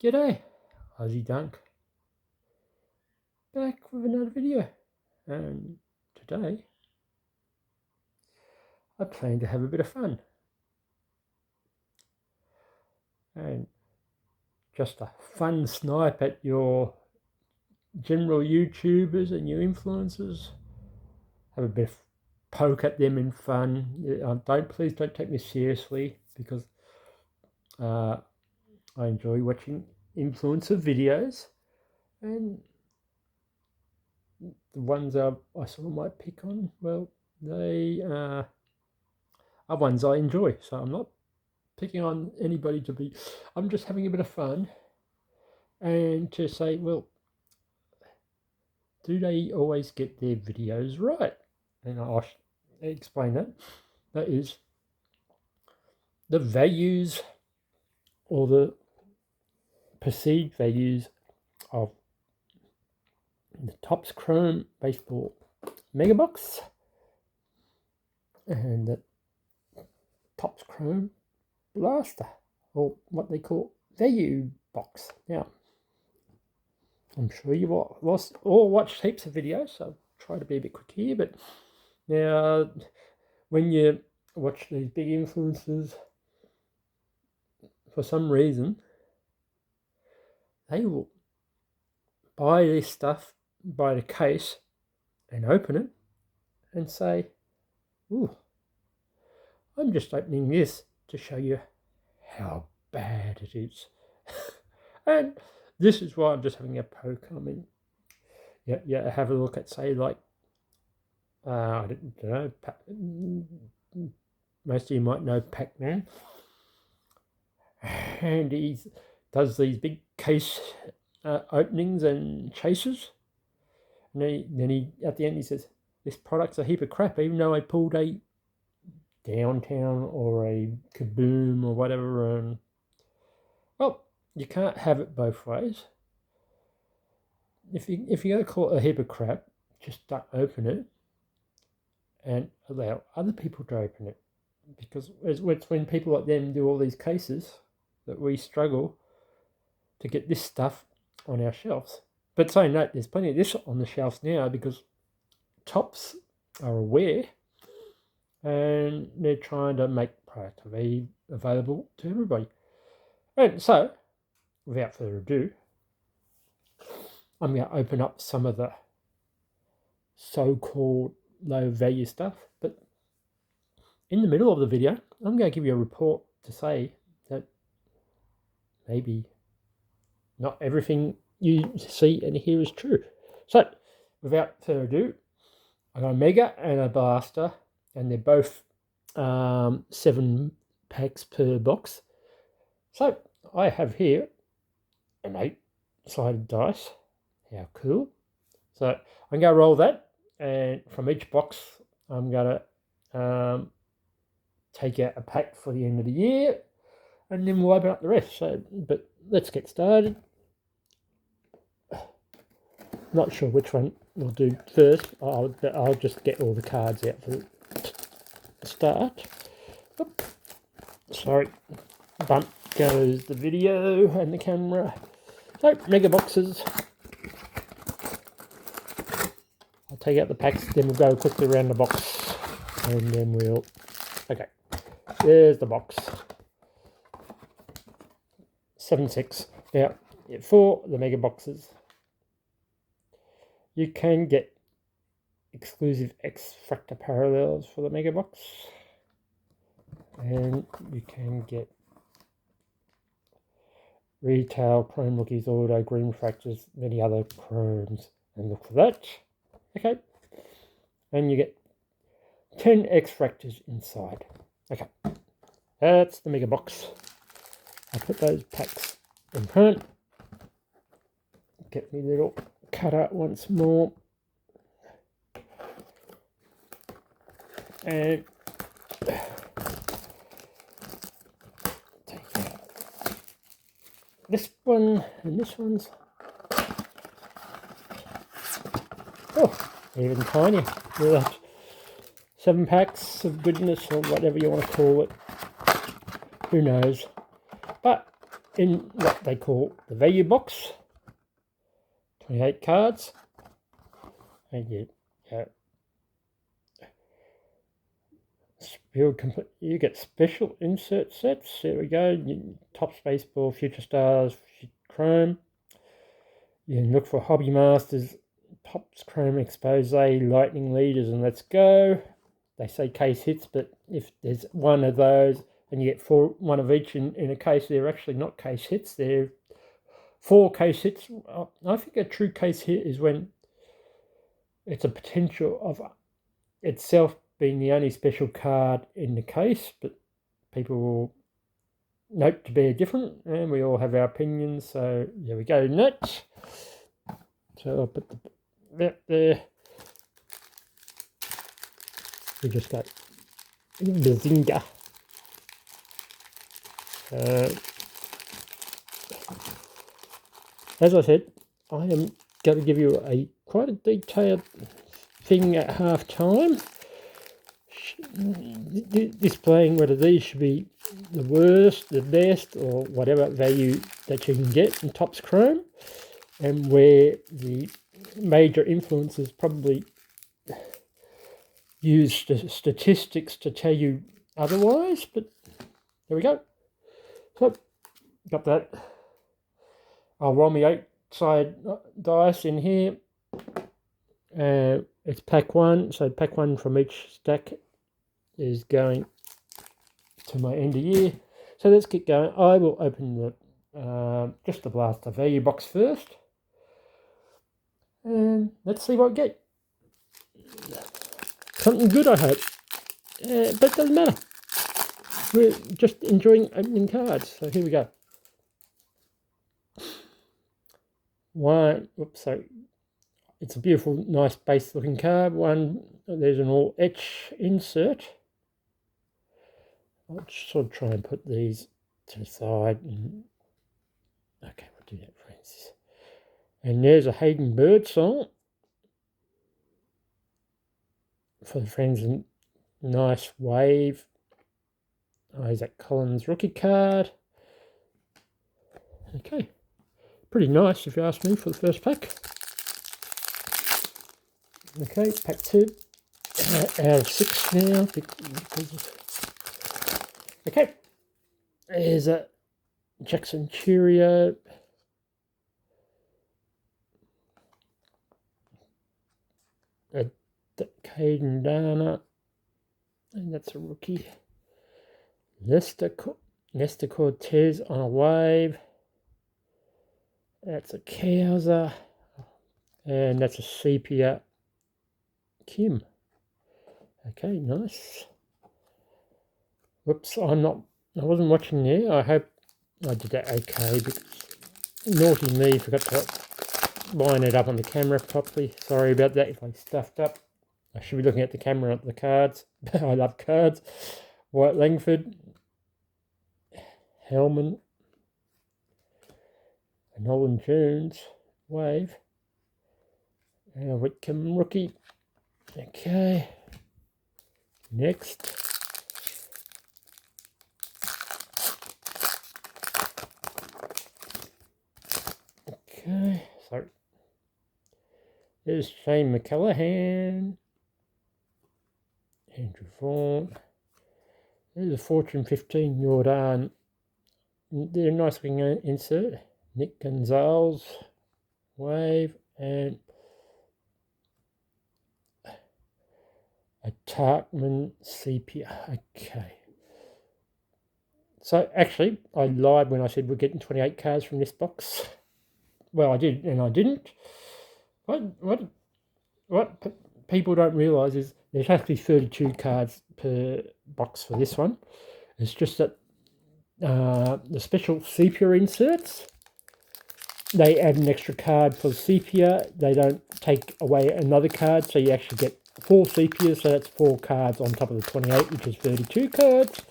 G'day, Aussie Dunk, back with another video, and today I plan to have a bit of fun, and just a fun snipe at your general YouTubers and your influencers, have a bit of poke at them in fun. Please don't take me seriously, because I enjoy watching influencer videos, and the ones I sort of might pick on, well, they are ones I enjoy. So I'm not picking on anybody I'm just having a bit of fun, and to say, well, do they always get their videos right? And I'll explain that. That is the values, or the perceived values, of the Topps Chrome Baseball Mega Box and the Topps Chrome Blaster, or what they call value box. Now, I'm sure you've all watched heaps of videos, so I'll try to be a bit quick here. But now, when you watch these big influencers, for some reason, they will buy this stuff by the case and open it and say, "Ooh, I'm just opening this to show you how bad it is." And this is why I'm just having a poke. I mean, yeah, have a look at, say, like, I don't know, most of you might know Pac-Man, and he does these big case openings and chases, and then he at the end he says, "This product's a heap of crap, even though I pulled a Downtown or a Kaboom or whatever." Well, you can't have it both ways. If you're going to call it a heap of crap, just don't open it and allow other people to open it, because it's when people like them do all these cases that we struggle to get this stuff on our shelves. But saying that, there's plenty of this on the shelves now, because Topps are aware, and they're trying to make product available to everybody. And so, without further ado, I'm going to open up some of the so-called low value stuff. But in the middle of the video, I'm going to give you a report to say that maybe not everything you see and hear is true. So, without further ado, I got a Mega and a Blaster, and they're both 7 packs per box. So I have here an 8-sided dice. How cool. So I'm going to roll that, and from each box I'm going to take out a pack for the end of the year, and then we'll open up the rest. So, but let's get started. Not sure which one we'll do first. I'll just get all the cards out for the start. Oop. Sorry, bump goes the video and the camera. So, mega boxes. I'll take out the packs, then we'll go quickly around the box, and then we'll... Okay, there's the box. 7/6. Now, for the mega boxes, you can get exclusive X-Factor parallels for the mega box, and you can get retail chrome rookies, auto green fractures, many other chromes, and look for that. Okay, and you get 10 X-Fractors inside. Okay, that's the mega box. I put those packs in front. Get me little cutter once more, and take out this one, and this one's even tinier. 7 packs of goodness, or whatever you want to call it. Who knows? But in what they call the value box. 28 cards. And you get special insert sets. There we go. Topps Baseball, Future Stars, Chrome. You can look for Hobby Masters, Topps Chrome Expose, Lightning Leaders, and Let's Go. They say case hits, but if there's one of those and you get one of each in a case, they're actually not case hits. They're 4 case hits. I think a true case hit is when it's a potential of itself being the only special card in the case, but people will note to be different, and we all have our opinions. So there we go, next. So I'll put that there. We just got Bazinga. As I said, I am going to give you quite a detailed thing at half time, displaying whether these should be the worst, the best, or whatever value that you can get in Topps Chrome, and where the major influences probably use statistics to tell you otherwise. But there we go. So got that. I'll roll my 8-side dice in here. It's pack 1, so pack 1 from each stack is going to my end of year. So let's get going. I will open the just the blaster value box first, and let's see what we get. Something good, I hope, but it doesn't matter. We're just enjoying opening cards. So here we go. So it's a beautiful, nice base looking card. There's an all etch insert. I'll sort of try and put these to the side. Okay, we'll do that, Francis. And there's a Hayden Bird song for the friends. Nice wave. Isaac Collins rookie card. Okay, pretty nice if you ask me for the first pack. Okay, pack 2 out of 6 now. Okay, there's a Jackson Cheerio. A Caden Dana, and that's a rookie. Lester Cortez on a wave. That's a Cowser, and that's a Sepia Kim. Okay, nice. Whoops, I wasn't watching there. I hope I did that okay, because naughty me, forgot to line it up on the camera properly. Sorry about that if I stuffed up. I should be looking at the camera, not the cards. I love cards. White Langford, Hellman, Nolan Jones, wave, Whitcomb rookie. Okay, next. Okay, so there's Shane McCallahan, Andrew Vaughan. There's a Fortune 15 Jordan. They're a nice looking insert. Nick Gonzalez, wave, and a Tarkman Sepia. Okay. So actually, I lied when I said we're getting 28 cards from this box. Well, I did, and I didn't. What people don't realise is there has to be 32 cards per box for this one. It's just that the special sepia inserts, they add an extra card for sepia. They don't take away another card, so you actually get 4 sepias, so that's 4 cards on top of the 28, which is 32 cards.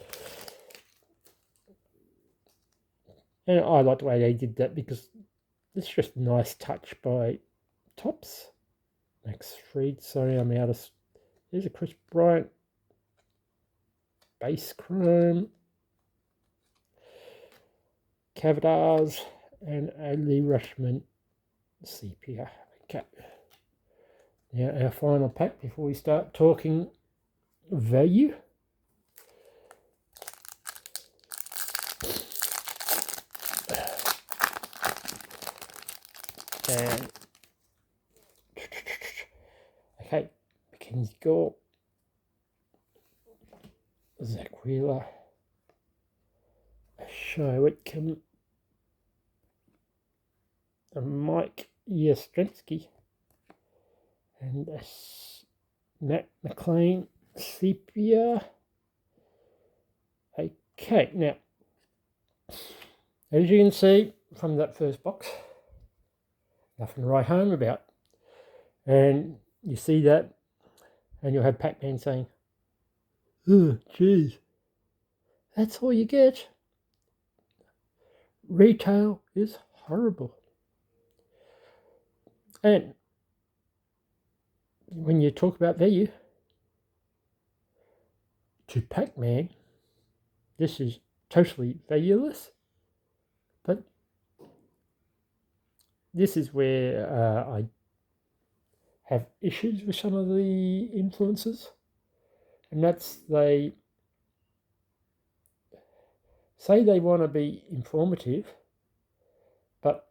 And I like the way they did that because it's just a nice touch by Topps. Max Fried, sorry, I'm out of... There's a Chris Bryant. Base Chrome. Cavadars, and a Lee Rushman sepia. Okay. Now our final pack before we start talking value. And okay, Mackenzie Gore, Zach Wheeler, a Shohei Whitcomb, a Mike Yastrzemski, and a Matt McLean sepia. Okay, now as you can see from that first box, nothing to write home about. And you see that, and you'll have Pac-Man saying, "Oh, geez, that's all you get. Retail is horrible." And when you talk about value, to Pac-Man, this is totally valueless. But this is where I have issues with some of the influencers, and that's they say they want to be informative, but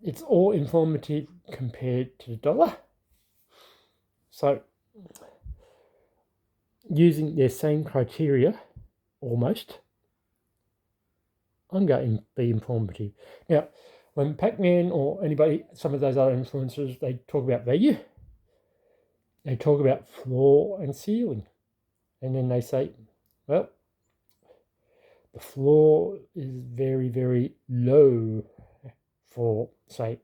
it's all informative compared to the dollar. So using their same criteria, almost, I'm going to be informative. Now, when Pac-Man or anybody, some of those other influencers, they talk about value, they talk about floor and ceiling. And then they say, well, the floor is very, very low for, say,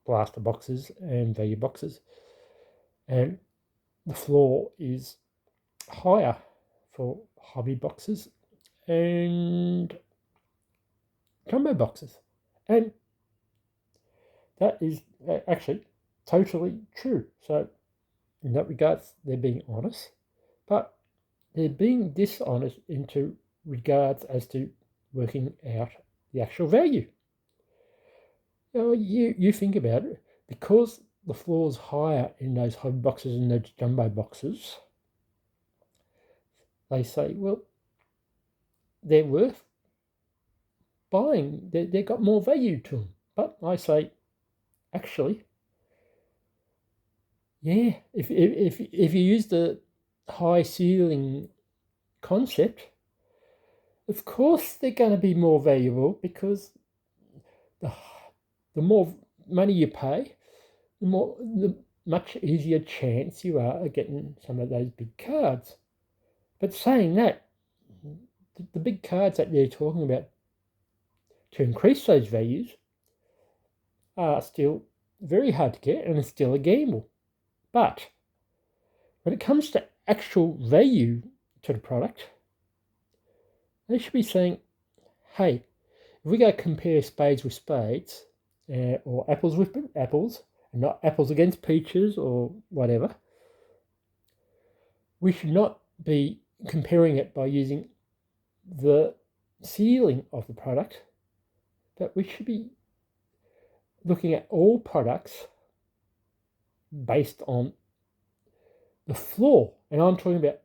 blaster boxes and value boxes. And the floor is higher for hobby boxes and jumbo boxes. And that is actually totally true. So in that regard, they're being honest, but they're being dishonest into regards as to working out the actual value. You think about it, because the floor's higher in those hobby boxes and those jumbo boxes, they say, well, they're worth buying. They've got more value to them. But I say, actually, yeah, if you use the high ceiling concept, of course they're going to be more valuable, because the more money you pay, the much easier chance you are of getting some of those big cards. But saying that, the big cards that they're talking about to increase those values are still very hard to get, and it's still a gamble. But when it comes to actual value to the product, they should be saying, hey, if we go compare spades with spades, or apples with apples, and not apples against peaches or whatever, we should not be comparing it by using the ceiling of the product, but we should be looking at all products based on the floor. And I'm talking about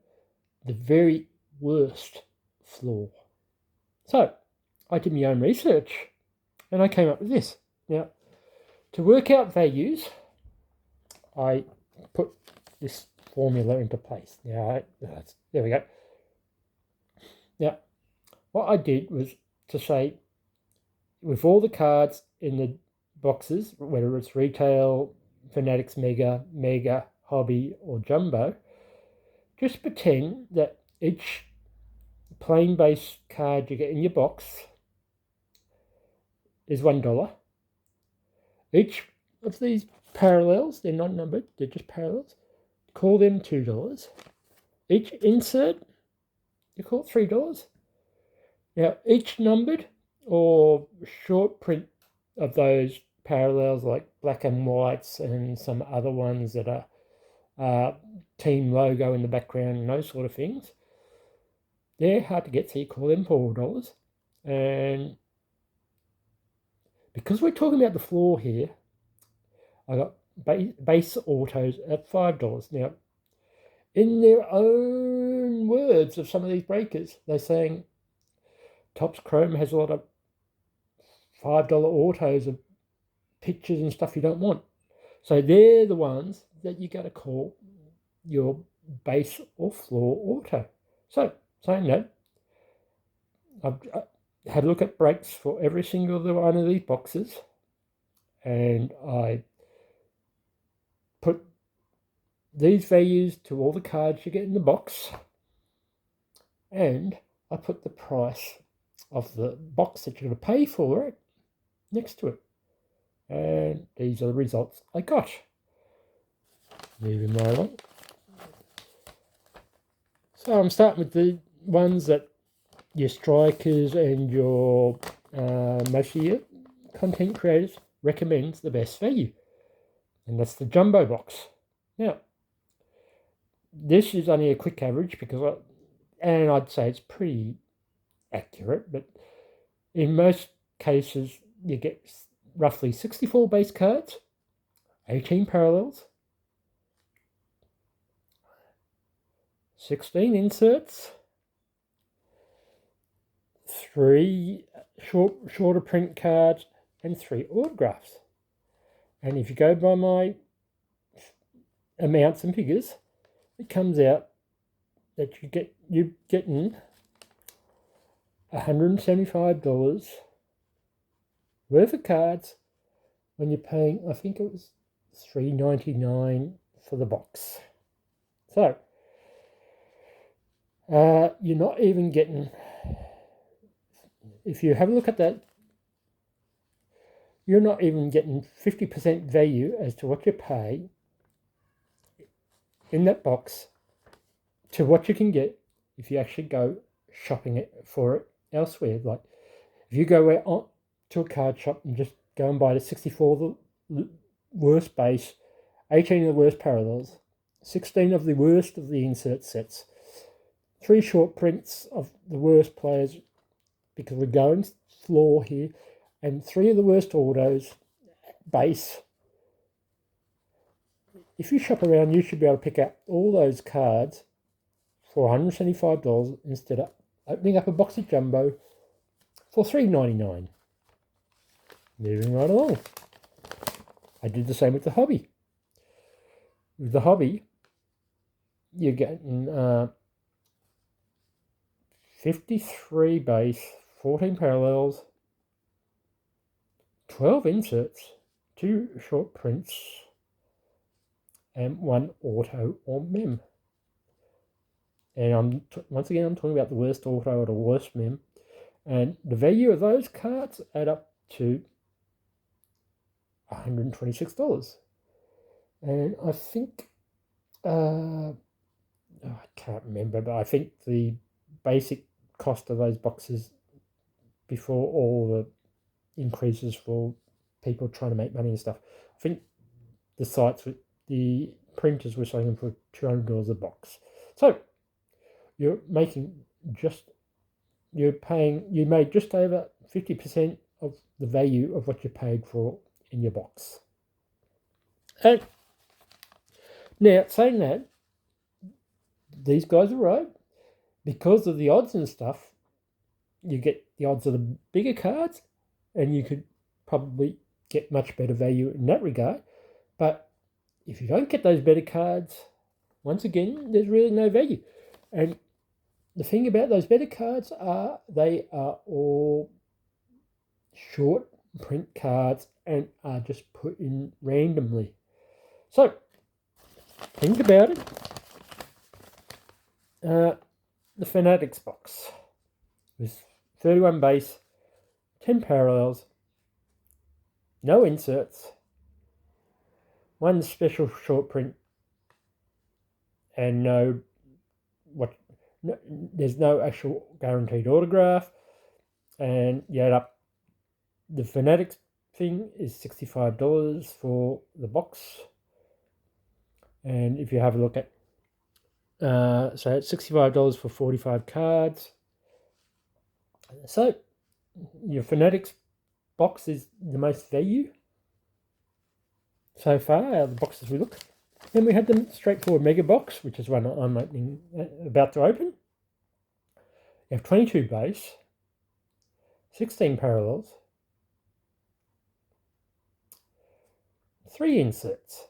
the very worst floor. So I did my own research and I came up with this. Now, to work out values, I put this formula into place. Now, there we go. Now, what I did was to say, with all the cards in the boxes, whether it's retail, Fanatics Mega, Hobby, or Jumbo, just pretend that each plain base card you get in your box is $1. Each of these parallels, they're not numbered, they're just parallels, call them $2. Each insert, you call it $3. Now, each numbered or short print of those parallels, like black and whites and some other ones that are team logo in the background and those sort of things, they're hard to get, so you call them $4. And because we're talking about the floor here, I got base autos at $5. Now, in their own words of some of these breakers, they're saying Topps Chrome has a lot of $5 autos of pictures and stuff you don't want. So they're the ones that you got to call your base or floor auto. So saying that, I've had a look at breaks for every single one of these boxes, and I put these values to all the cards you get in the box, and I put the price of the box that you're going to pay for it next to it. And these are the results I got. Moving right along. So I'm starting with the ones that your strikers and your most of your content creators recommends the best value. And that's the jumbo box. Now, this is only a quick average because I'd say it's pretty accurate, but in most cases you get roughly 64 base cards, 18 parallels, 16 inserts, 3 shorter print cards, and 3 autographs. And if you go by my amounts and figures, it comes out that you're getting $175 worth of cards when you're paying, I think it was $3.99 for the box. So you're not even getting, if you have a look at that, you're not even getting 50% value as to what you pay in that box to what you can get if you actually go shopping for it elsewhere. Like if you go to a card shop and just go and buy the 64 the worst base, 18 of the worst parallels, 16 of the worst of the insert sets, 3 short prints of the worst players, because we're going floor here, and 3 of the worst autos base. If you shop around, you should be able to pick up all those cards for $175 instead of opening up a box of jumbo for $3.99. Moving right along. I did the same with the hobby. With the hobby, you're getting 53 base, 14 parallels, 12 inserts, 2 short prints, and 1 auto or mem. And once again, I'm talking about the worst auto or the worst mem. And the value of those cards add up to $126. And I think, I can't remember, but I think the basic cost of those boxes before all the increases for people trying to make money and stuff, I think the printers were selling them for $200 a box. So you made just over 50% of the value of what you paid for in your box. And now, saying that, these guys are right. Because of the odds and stuff, you get the odds of the bigger cards, and you could probably get much better value in that regard. But if you don't get those better cards, once again, there's really no value. And the thing about those better cards are they are all short print cards and are just put in randomly. So, think about it. The Fanatics box with 31 base, 10 parallels, no inserts, 1 special short print, and there's no actual guaranteed autograph. And you add up the Fanatics thing is $65 for the box. And if you have a look at so it's $65 for 45 cards. So your Fanatics box is the most value so far out of the boxes we look. Then we had the straightforward mega box, which is one I'm about to open. You have 22 base, 16 parallels, 3 inserts,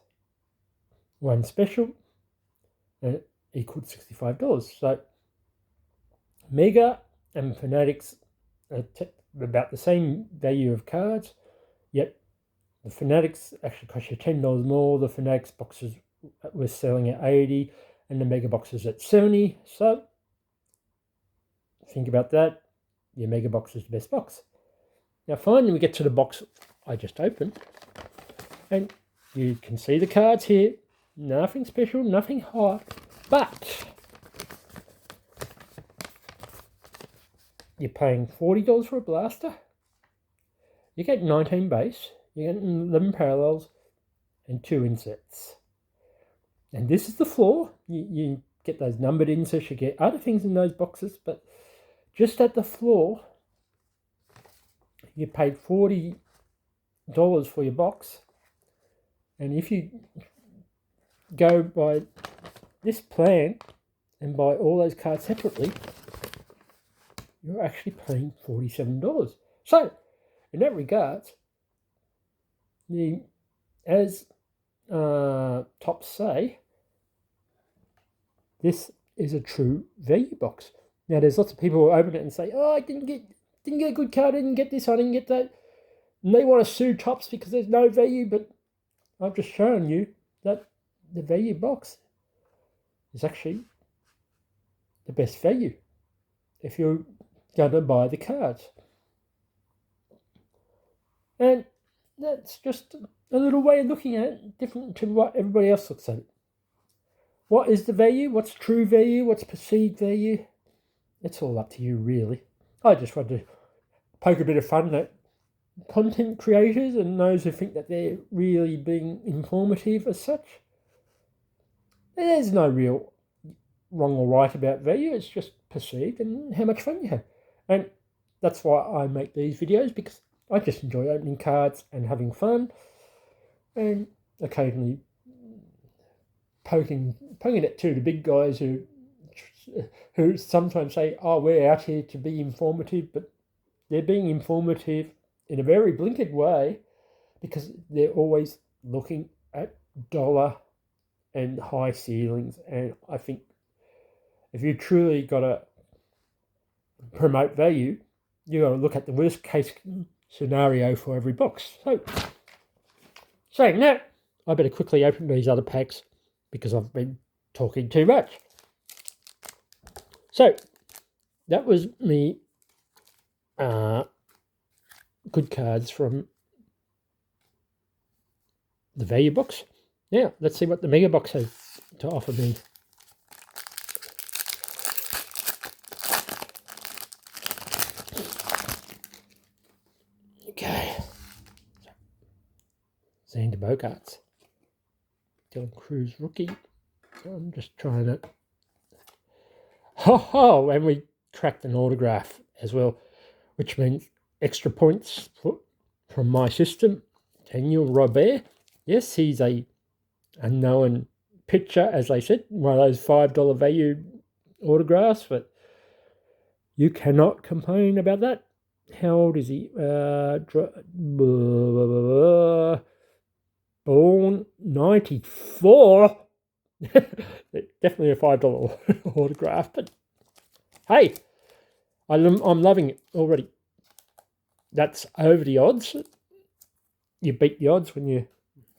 1 special, and it equaled $65. So Mega and Fanatics are about the same value of cards, yet the Fanatics actually cost you $10 more. The Fanatics boxes were selling at $80 and the Mega boxes at $70. So think about that. Your Mega box is the best box. Now finally we get to the box I just opened, and you can see the cards here. Nothing special, nothing hot, but you're paying $40 for a blaster. You get 19 base, you get 11 parallels, and 2 inserts. And this is the floor. You get those numbered inserts, you get other things in those boxes, but just at the floor, you paid $40 for your box. And if you go by this plan and buy all those cards separately, you're actually paying $47. So, in that regard, as Tops say, this is a true value box. Now, there's lots of people who open it and say, "Oh, I didn't get a good card. I didn't get this. I didn't get that." And they want to sue Tops because there's no value. But I've just shown you that the value box is actually the best value if you're going to buy the cards. And that's just a little way of looking at it, different to what everybody else looks at it. What is the value? What's true value? What's perceived value? It's all up to you, really. I just wanted to poke a bit of fun at content creators and those who think that they're really being informative as such. There's no real wrong or right about value. It's just perceived and how much fun you have. And that's why I make these videos, because I just enjoy opening cards and having fun, and occasionally poking it to the big guys who sometimes say, "Oh, we're out here to be informative," but they're being informative in a very blinkered way because they're always looking at dollar and high ceilings. And I think if you truly got to promote value, you got to look at the worst case scenario for every box. So saying that, I better quickly open these other packs because I've been talking too much. So that was me good cards from the value box. Now let's see what the mega box has to offer me. Okay, Xander Bogaerts, Dylan Cruz rookie. I'm just trying to. And we cracked an autograph as well, which means extra points from my system. Daniel Robert. Yes, he's a unknown pitcher, as they said, one of those $5 value autographs, but you cannot complain about that. How old is he? Born 94. Definitely a $5 autograph, but hey, I'm loving it already. That's over the odds. You beat the odds when you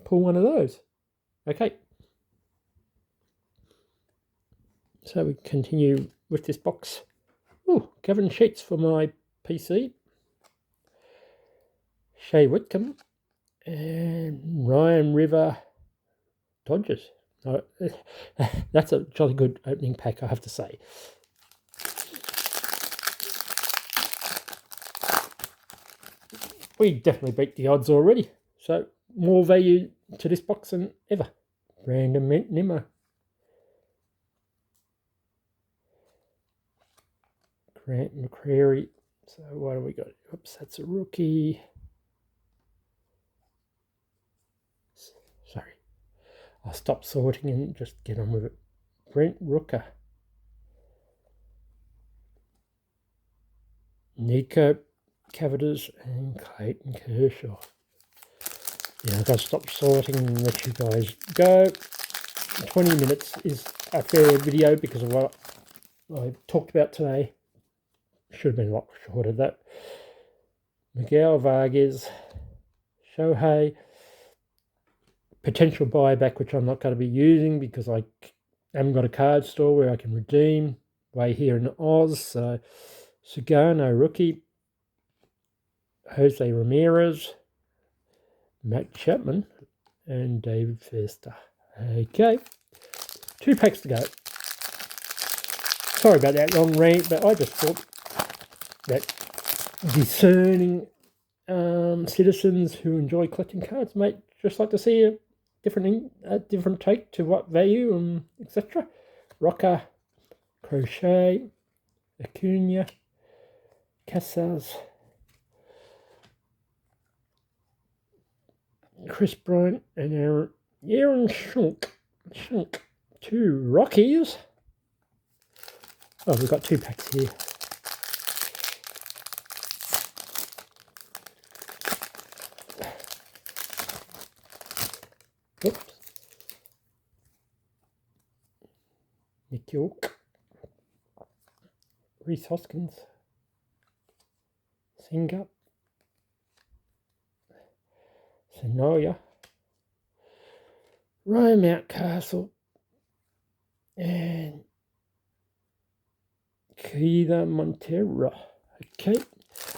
pull one of those. Okay. So we continue with this box. Oh, Kevin Sheets for my PC. Shea Whitcomb and Ryan River Dodgers. That's a jolly good opening pack, I have to say. We definitely beat the odds already. So more value to this box than ever. Brandon Nimmo. Grant McCreary So what do we got? Oops, that's a rookie. Sorry. I'll stop sorting and just get on with it. Brent Rooker. Nico Caviters and Clayton Kershaw. Yeah, I've got to stop sorting and let you guys go. 20 minutes is a fair video because of what I talked about today. Should have been a lot shorter than that. Miguel Vargas, Shohei, potential buyback, which I'm not going to be using because I haven't got a card store where I can redeem way here in Oz. So Sugano rookie, Jose Ramirez, Matt Chapman, and David Festa. Okay, 2 packs to go. Sorry about that long rant, but I just thought that discerning citizens who enjoy collecting cards might just like to see a different take to what value and etc. Rocker, Crochet, Acuna, Casas, Chris Bryant, and Aaron Shunk. 2 Rockies. Oh, we've got 2 packs here. Oops. Nick York, Reese Hoskins, Singer, Sonoya, Ryan Mountcastle, and Keitha Montero. Okay,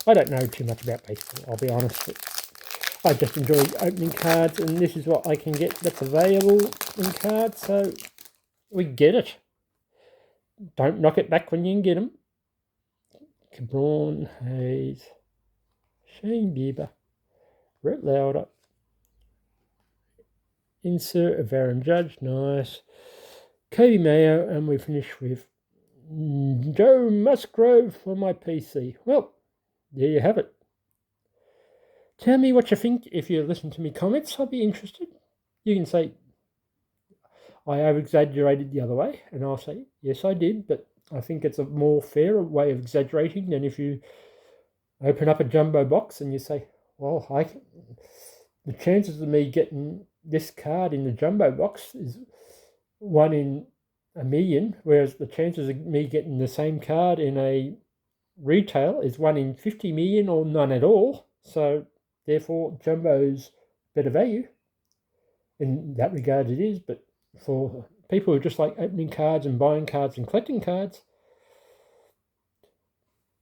I don't know too much about baseball, I'll be honest, but I just enjoy opening cards, and this is what I can get that's available in cards, so we get it. Don't knock it back when you can get them. Cabron, Hayes, Shane Bieber, Brett Lauder, insert of Aaron Judge, nice. Cody Mayo, and we finish with Joe Musgrove for my PC. Well, there you have it. Tell me what you think if you listen to me comments. I'll be interested. You can say, I over-exaggerated the other way, and I'll say, yes, I did, but I think it's a more fair way of exaggerating than if you open up a jumbo box and you say, well, the chances of me getting this card in the jumbo box is 1 in a million, whereas the chances of me getting the same card in a retail is 1 in 50 million or none at all. So therefore, jumbo's better value. In that regard it is, but for people who just like opening cards and buying cards and collecting cards,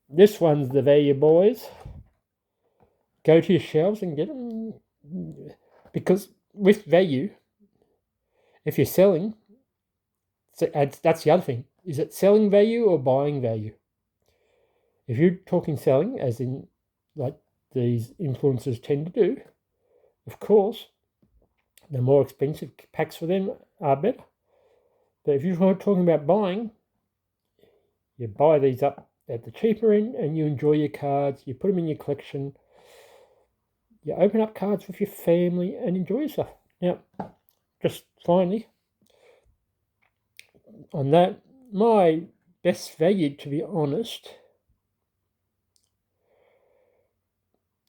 this one's the value, boys. Go to your shelves and get them, because with value, if you're selling, that's the other thing. Is it selling value or buying value? If you're talking selling, as in like these influencers tend to do, of course, the more expensive packs for them are better. But if you're talking about buying, you buy these up at the cheaper end and you enjoy your cards, you put them in your collection, you open up cards with your family and enjoy yourself. Now, just finally, on that, my best value, to be honest,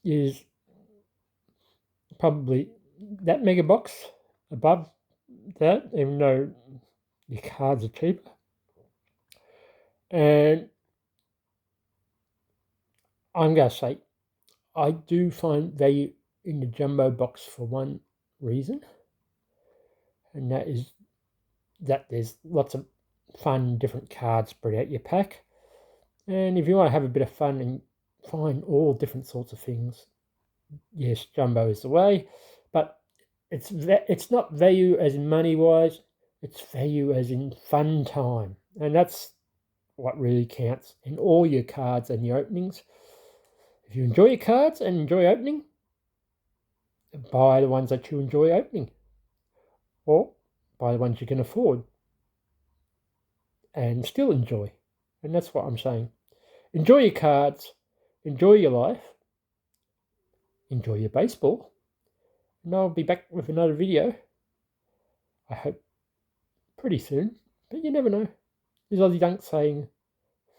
is probably that mega box above that, even though your cards are cheaper. And I'm going to say, I do find value in the jumbo box for one reason, and that is that there's lots of fun, different cards spread out your pack. And if you want to have a bit of fun and find all different sorts of things, yes, jumbo is the way. But it's not value as in money-wise, it's value as in fun time. And that's what really counts in all your cards and your openings. If you enjoy your cards and enjoy opening, buy the ones that you enjoy opening. Or buy the ones you can afford and still enjoy. And that's what I'm saying. Enjoy your cards, enjoy your life, enjoy your baseball, and I'll be back with another video. I hope pretty soon, but you never know. This Aussie Dunk saying,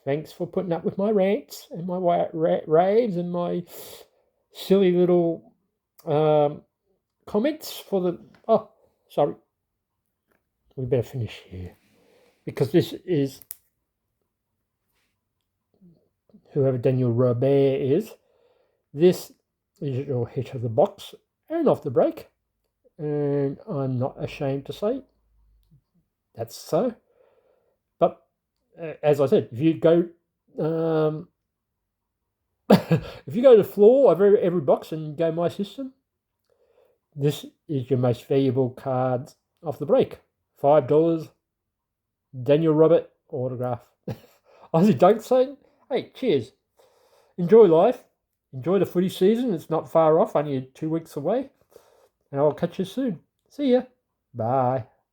thanks for putting up with my rants and my raves and my silly little comments for the... Oh, sorry. We better finish here. Because this is... whoever Daniel Robert is. This is your hit of the box and off the break. And I'm not ashamed to say that's so. But as I said, if you go if you go to the floor of every box and go my system, this is your most valuable cards off the break. $5, Daniel Robert autograph. Aussie Dunk saying, hey, cheers. Enjoy life. Enjoy the footy season. It's not far off, only 2 weeks away. And I'll catch you soon. See ya. Bye.